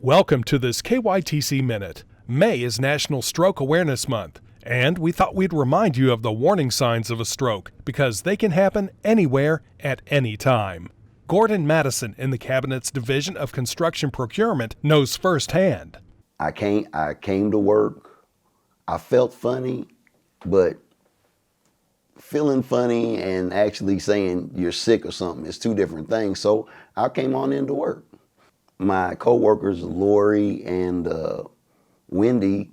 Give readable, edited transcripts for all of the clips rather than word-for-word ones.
Welcome to this KYTC Minute. May is National Stroke Awareness Month, and we thought we'd remind you of the warning signs of a stroke because they can happen anywhere at any time. Gordon Mattison in the Cabinet's Division of Construction Procurement knows firsthand. I came to work. I felt funny, but feeling funny and actually saying you're sick or something is two different things. So I came on into work. My coworkers, Lori and Wendy,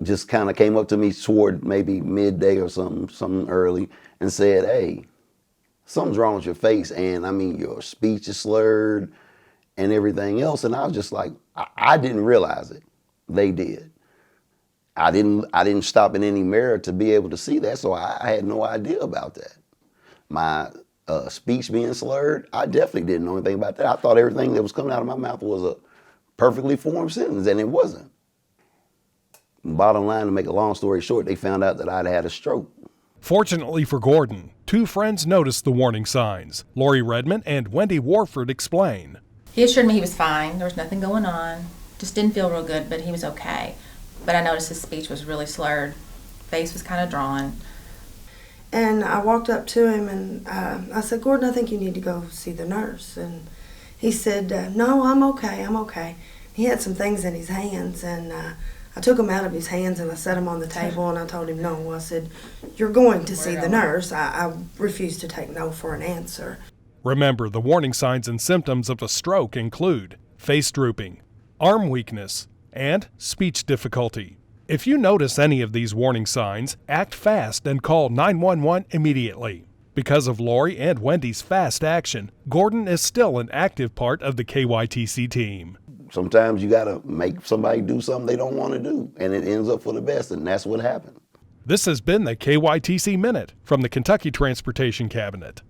just kind of came up to me toward maybe midday or something early and said, "Hey, something's wrong with your face, and I mean your speech is slurred and everything else." And I was just like, I didn't realize it. They did. I didn't stop in any mirror to be able to see that, so I had no idea about that. My speech being slurred, I definitely didn't know anything about that. I thought everything that was coming out of my mouth was a perfectly formed sentence, and it wasn't. Bottom line, to make a long story short, they found out that I'd had a stroke. Fortunately for Gordon, two friends noticed the warning signs. Lori Redmond and Wendy Warford explain. He assured me he was fine. There was nothing going on. Just didn't feel real good, but he was okay. But I noticed his speech was really slurred. Face was kind of drawn. And I walked up to him and I said, "Gordon, I think you need to go see the nurse." And he said, "No, I'm okay, I'm okay." He had some things in his hands, and I took them out of his hands and I set them on the table and I told him no. I said, "You're going to see the nurse." I refused to take no for an answer. Remember, the warning signs and symptoms of a stroke include face drooping, arm weakness, and speech difficulty. If you notice any of these warning signs, act fast and call 911 immediately. Because of Lori and Wendy's fast action, Gordon is still an active part of the KYTC team. Sometimes you gotta make somebody do something they don't want to do, and it ends up for the best, and that's what happened. This has been the KYTC Minute from the Kentucky Transportation Cabinet.